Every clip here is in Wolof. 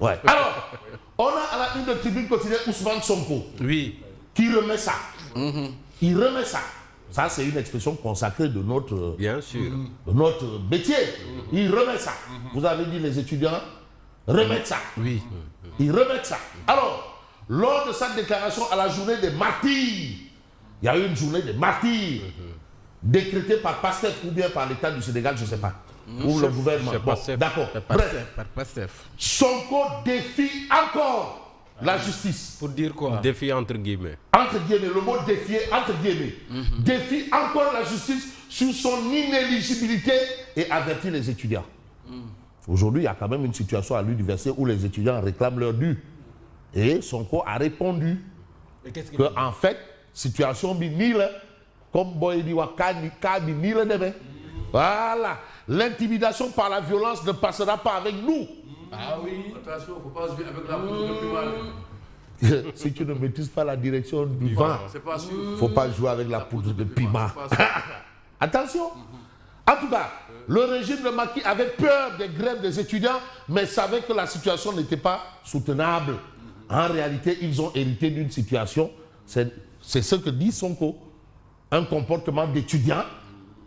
Ouais. Alors, on a à la une de tribune quotidienne Ousmane Sonko. Oui. Qui remet ça. Il remet ça. Ça, c'est une expression consacrée de notre, Bien sûr. de notre métier. Il remet ça. Vous avez dit les étudiants remettent ça. Oui. Ils remettent ça. Alors, lors de sa déclaration à la journée des martyrs, il y a eu une journée des martyrs décrétée par PASTEF ou bien par l'État du Sénégal, je ne sais pas. Ou le gouvernement. Bon, d'accord. Bref, Par PASTEF. Sonko défie encore la justice. Pour dire quoi? Défi entre guillemets. Entre guillemets, le mot défier, entre guillemets. Défie encore la justice sur son inéligibilité et avertit les étudiants. Aujourd'hui, il y a quand même une situation à l'université où les étudiants réclament leur dû. Et Sonko a répondu que, en fait, situation binile, comme Boyedi Wakani, binile demain. Voilà. L'intimidation par la violence ne passera pas avec nous. Ah oui. Attention, il ne faut pas se vivre avec la poudre de piment. Si tu ne maîtrises pas la direction du vent, C'est pas sûr. il ne faut pas jouer avec la poudre de piment. Attention. En tout cas, le régime de Macky avait peur des grèves des étudiants, mais savait que la situation n'était pas soutenable. En réalité, ils ont hérité d'une situation, c'est ce que dit Sonko, un comportement d'étudiant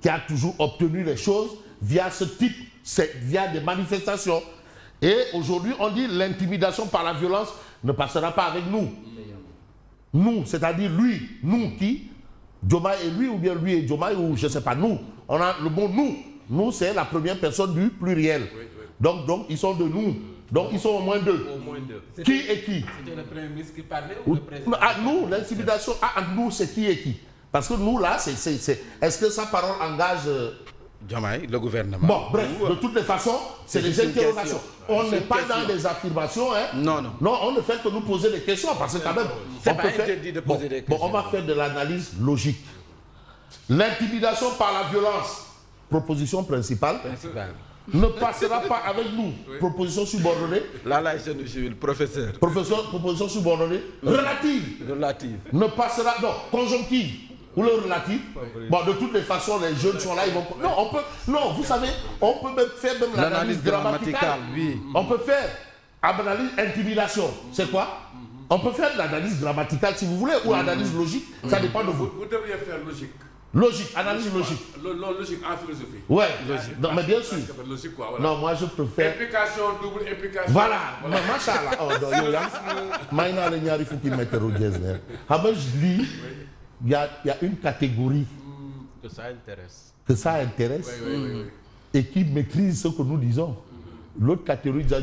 qui a toujours obtenu les choses via ce type, via des manifestations. Et aujourd'hui, on dit l'intimidation par la violence ne passera pas avec nous. Nous, c'est-à-dire lui, nous qui, Diomaye et lui, ou bien lui et Diomaye, ou je ne sais pas, nous. On a le mot nous. Nous, c'est la première personne du pluriel. Donc, ils sont de nous. Donc, ils sont au moins deux. Qui et qui? C'était le Premier ministre qui parlait ou le président? À nous, l'intimidation, à nous, c'est qui et qui? Parce que nous, là, est-ce que sa parole engage... Diomaye, le gouvernement. Bon, bref, de toutes les façons, c'est des interrogations. On n'est pas dans des affirmations, hein. Non, non. Non, on ne fait que nous poser des questions, parce que quand même... C'est pas interdit de poser des questions. Bon, on va faire de l'analyse logique. L'intimidation par la violence, proposition principale, ne passera pas avec nous. Proposition subordonnée. Là, je ne suis le professeur. Proposition subordonnée. Relative. Relative. Ne passera... Non, conjonctive. Ou le relatif. Bon, de toutes les façons, les jeunes sont là, ils vont... Non, on peut... Non, vous savez, on peut même faire même l'analyse grammaticale. Oui. On peut faire analyse intimidation. C'est quoi? On peut faire l'analyse grammaticale si vous voulez, ou l'analyse logique, ça dépend de vous. Vous devriez faire logique. Logique, analyse logique. Logique en philosophie. Ouais, non, mais bien sûr. Logique, quoi, voilà. Non, moi je préfère... Implication, double implication. Voilà, non, machallah. Oh, non, yo, là, maintenant, les gens, il faut qu'ils mettent au dièse. Ah, ben, je lis, il y a une catégorie Que ça intéresse. que ça intéresse et qui maîtrise ce que nous disons. L'autre catégorie, alors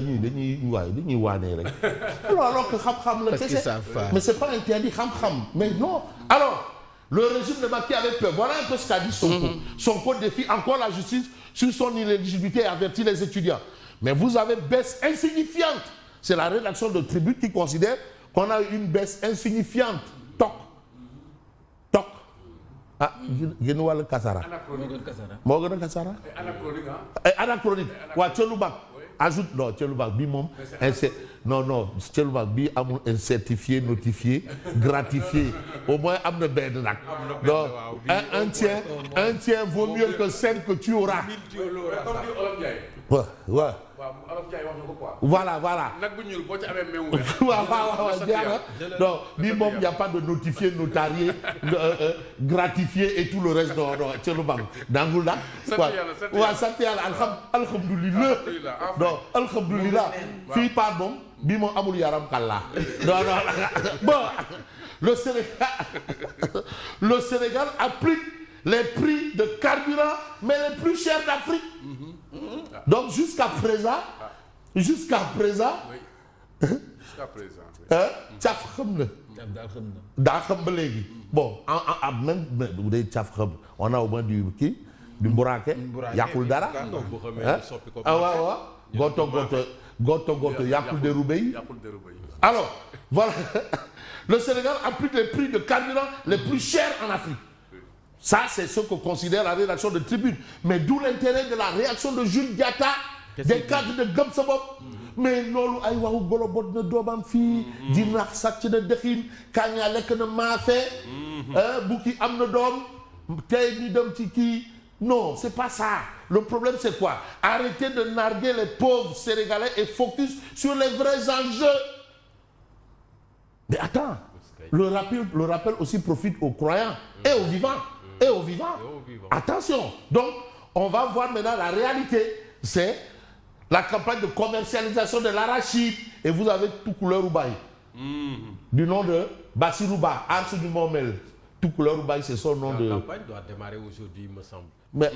que mais c'est pas interdit, mais non. Alors, le régime de Macky avait peur. Voilà un peu ce qu'a dit Sonko. Sonko défie encore la justice sur son inéligibilité et avertit les étudiants. Mais vous avez baisse insignifiante. C'est la rédaction de Tribune qui considère qu'on a une baisse insignifiante. Toc. Toc. Ah, Genoual Kassara. Morgan Kassara. Anachronique, hein? Anachronique. Ouais, Tcheloubak. Ajoute, non, Tcheloubak, bimom. Non, Tcheloubak, bi amul certifié, notifié, gratifié. Au moins, amne ben nak. Donc, un tien vaut mieux que 5 que tu auras. Ouais. Voilà. Donc, bimom, il n'y a pas de notifié, notarié, gratifié et tout le reste. Non, Tcheloubak. Dangoula. Ouais, ça t'est alhamdoulilah. Non, alhamdoulilah. Fille, pardon. Bimom amul yaram kalla. Non. Bon, le Sénégal applique les prix de carburant, mais les plus chers d'Afrique. Donc jusqu'à présent, bon, même on a au moins du Mbourake, Yakul Dara. Goto, Yakul de Roubaï. Alors, voilà, le Sénégal applique les prix de carburant les plus chers en Afrique. Ça, c'est ce que considère la rédaction de Tribune. Mais d'où l'intérêt de la réaction de Jules Diatta, des cadres de Gamsabop. Mais lolu ay waxu golo bot na doomam fii di nax sàcc na dëxin kaña lekk na maafe bu ki am na doom tey ñu dem ci kii Non, c'est pas ça. Le problème, c'est quoi? Arrêtez de narguer les pauvres Sénégalais et focus sur les vrais enjeux. Mais attends, le rappel aussi profite aux croyants et aux vivants. Et aux vivants. Attention. Donc, on va voir maintenant la réalité. C'est la campagne de commercialisation de l'arachide. Et vous avez tout couleur Oubaï. Du nom de Bassirouba, Arsu du Momel. Tout couleur Oubaï, c'est son nom de... La campagne doit démarrer aujourd'hui, me semble. Mais,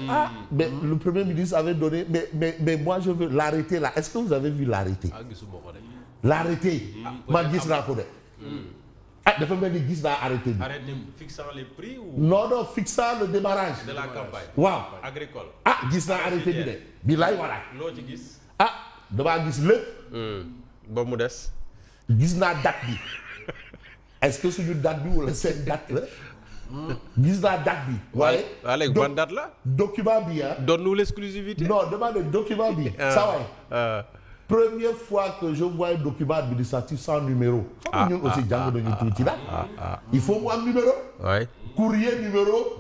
mais le Premier ministre avait donné... Mais moi, je veux l'arrêter là. Est-ce que vous avez vu l'arrêter? L'arrêter. Magis Rakode. Dafa mel ni gis naa arrêté bi. Arrêté fixant les prix ou. Non, fixant le démarrage. De la campagne. Waaw. Agricole. Gis naa arrêté bi de. Bilaay wala. loo ci gis. damaa gis lépp. ba mu des. Gis naa date bi. Est-ce que suñu date bi wala seen date la. Gis naa date bi. waaye. léegi ban date la. document bi donne-nous l'exclusivité. Non, demande document bi. Ça va. Première fois que je vois un document administratif sans numéro. Il faut moi un numéro. Ouais. Courrier numéro.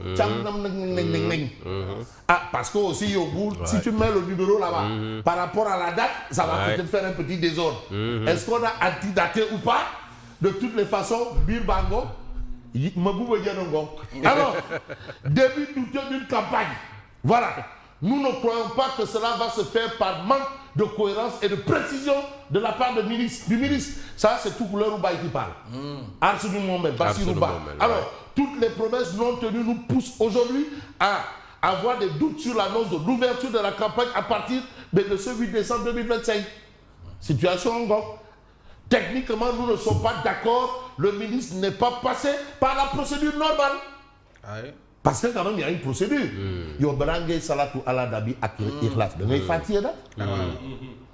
Parce que aussi au bout, si tu mets le numéro là-bas, par rapport à la date, ça va peut-être faire un petit désordre. Est-ce qu'on a antidaté ou pas? De toutes les façons, Bir Bango, alors, début d'une campagne. Voilà. Nous ne croyons pas que cela va se faire par manque de cohérence et de précision de la part du ministre. Ça, c'est tout couleur Oubaï qui parle. Absolument même, Bassirouba. Alors, toutes les promesses non tenues nous poussent aujourd'hui à avoir des doutes sur l'annonce de l'ouverture de la campagne à partir de ce 8 décembre 2025. Situation en Ngok. Techniquement, nous ne sommes pas d'accord. Le ministre n'est pas passé par la procédure normale. Parce que quand même, il y a une procédure. Yo Belangé Salatu ala Dabi Akir Ikhlas. De ngay Fatiha da.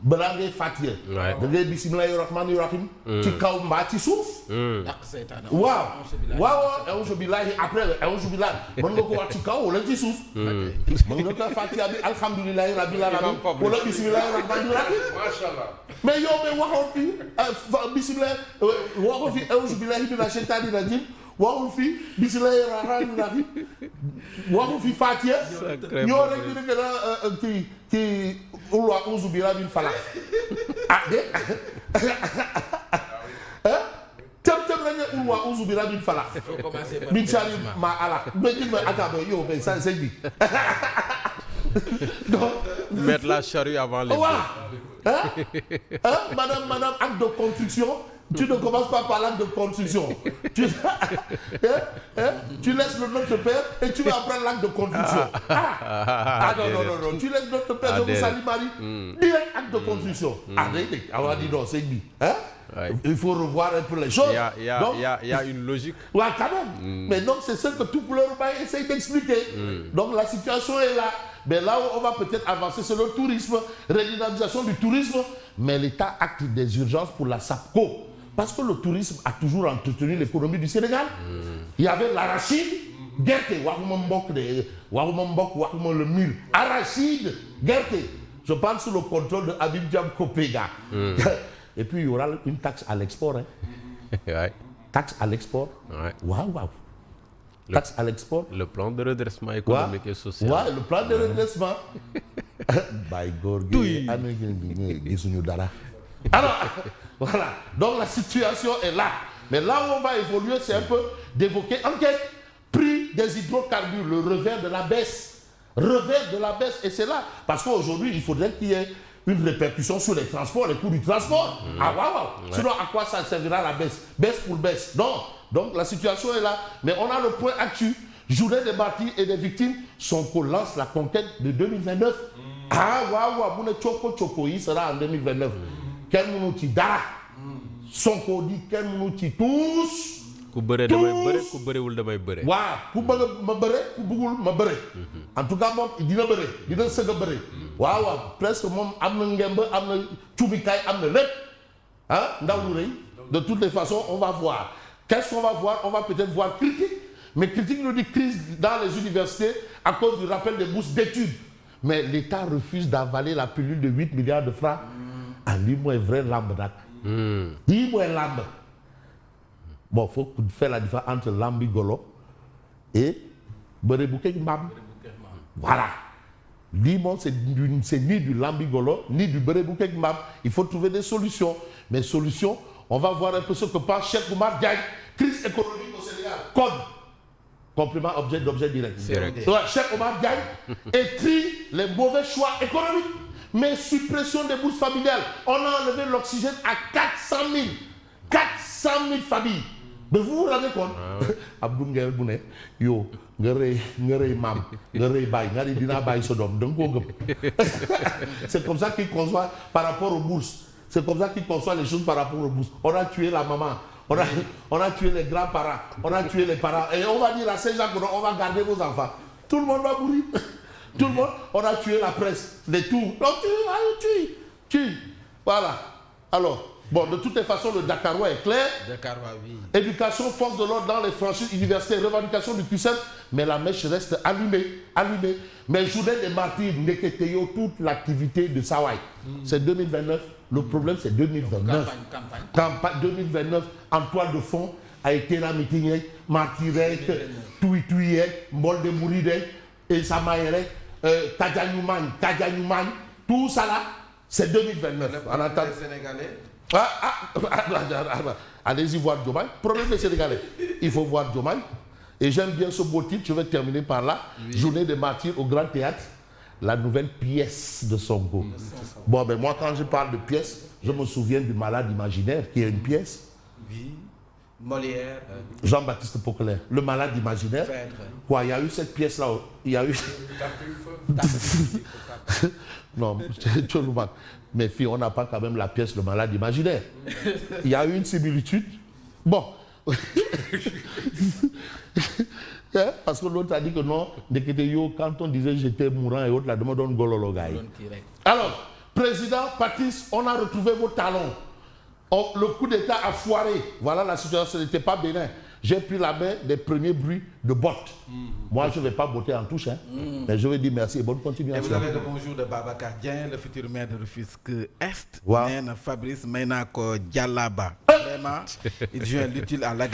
Belangé Fatiha. De ngay Bismillahir Rahmanir Rahim. Ci kaw mbaa ci suuf. Waaw. A'udhu billahi après a'udhu billahi. Mën nga ko wax ci kaw wala ci suuf. Mën nga ko Fatiha bi alhamdulillahi rabbil alamin wala Bismillahir Rahmanir Rahim. Mashallah. Mais yow mais waxoon fi Bismillah waxoon fi a'udhu billahi minash shaitanir rajim. waxul fi bismillahir rahmanir rahim waxul fi Fatiha ñoo rek ñu ne la kii ulwa uzu bi rabbil falaq tëm rek ne ulwa uzu bi rabbil falaq min sharri ma alaq mais dis moi attends yow mais ça c'est bi donc mettre la charrue avant les madame acte de construction. Tu ne commences pas par l'acte de construction. Tu laisses notre père et tu vas apprendre l'acte de construction. Non. Tu laisses notre père de Moussali Marie. Direct acte de construction. On va dire non, c'est lui. Il faut revoir un peu les choses. Il y a une logique. Ouais, quand même. Mais donc, c'est ce que tout couleur essaye d'expliquer. Donc, la situation est là. Mais là où on va peut-être avancer, c'est le tourisme, redynamisation du tourisme. Mais l'État acte des urgences pour la SAPCO. Parce que le tourisme a toujours entretenu l'économie du Sénégal. Il y avait l'arachide, Gerte, le mil. Arachide, Gerte. Je parle sous le contrôle de Habib Diam Kopega. Et puis il y aura une taxe à l'export. Taxe à l'export. Waouh. Taxe à l'export. Le plan de redressement économique et social. Ouais, le plan de redressement. Alors, voilà. Donc la situation est là. Mais là où on va évoluer, c'est un peu d'évoquer enquête. Prix des hydrocarbures, le revers de la baisse. Revers de la baisse. Et c'est là. Parce qu'aujourd'hui, il faudrait qu'il y ait une répercussion sur les transports, les coûts du transport. Sinon, à quoi ça servira la baisse? Baisse pour baisse. Non. Donc la situation est là. Mais on a le point actuel. Journée des martyrs et des victimes. Sonko lance la conquête de 2029. Il sera en 2029. Quel mounou dara. Sonko dit quel mounou tous. Ku beure damay beure, ku beurewul damay beure. Waaw, ku beug ma beure, ku bugul ma beure. En tout cas, moom dina beure, dina seug beure. Waaw, presque moom amna ngemb, amna ciubikaay, amna lepp. Ndaw lu reuy. De toutes les façons, on va voir. Qu'est-ce qu'on va voir? On va peut-être voir critique. Mais critique nous dit crise dans les universités à cause du rappel des bourses d'études. Mais l'État refuse d'avaler la pilule de 8 milliards de francs. Dis-moi vrai lambe dak. Dis-moi lambe. Bon, il faut faire la différence entre lambi golo et berebouke mbam. Voilà. Dis-moi, c'est ni du lambigolo, ni du berebouke mbam. Il faut trouver des solutions. Mais solutions, on va voir un peu ce que pense Cheikh Oumar Diagne. Crise économique au Sénégal. Code. Complément d'objet direct. Ouais, Cheikh Oumar Diagne écrit les mauvais choix économiques. Mais suppression des bourses familiales. On a enlevé l'oxygène à 400 000. 400 000 familles. Mais vous vous rendez compte? Abdou Nguer Bouné, yo, Ngerey Mam, Ngerey Bay, Ngari Dina Bay Sodom, c'est comme ça qu'il conçoit par rapport aux bourses. C'est comme ça qu'il conçoit les choses par rapport aux bourses. On a tué la maman, on a tué les grands-parents, on a tué les parents. Et on va dire à Saint-Jacques, on va garder vos enfants. Tout le monde va mourir. Tout le monde, on a tué la presse, les tours. Donc, tue. Voilà. Alors, bon, de toutes les façons, le Dakarois est clair. Dakarois, oui. Éducation, force de l'ordre dans les franchises universitaires, revendication du QCM, mais la mèche reste allumée. Mais journée des martyrs, Neketeyo, toute l'activité de Sawai. C'est 2029. Le problème, c'est 2029. Campagne 2029, en toile de fond, a été la meeting, martyrek, Touitouye, Mbol de Mouride, et Samaere, Tadjanoumane, tout ça là, c'est 2029. En attendant. Les Sénégalais. Allez-y voir Diomaye. Problème des Sénégalais. Il faut voir Diomaye. Et j'aime bien ce beau titre, je vais terminer par là. Oui. Journée des martyrs au Grand Théâtre, la nouvelle pièce de Sonko. Bon, ben moi, quand je parle de pièce, je me souviens du Malade imaginaire, qui est une pièce. Oui. Molière. Jean-Baptiste Poquelin, le Malade imaginaire. Quoi, il y a eu cette pièce-là. Il y a eu. Non, mes filles, on n'a pas quand même la pièce Le Malade imaginaire. Il y a eu une similitude. Bon. Parce que l'autre a dit que non, quand on disait j'étais mourant et autres, la demande donne golologaï. Alors, président Patrice, on a retrouvé vos talons. Le coup d'État a foiré. Voilà la situation, ce n'était pas bénin. J'ai pris la main des premiers bruits de bottes. Moi, je ne vais pas botter en touche, mais je vais dire merci et bonne continuation. Et vous avez le bonjour de Babacar Dieng, le futur maire de Rufisque Est. Wow. Fabrice Mainako Dialaba. Vraiment, il joue l'utile à l'agréable.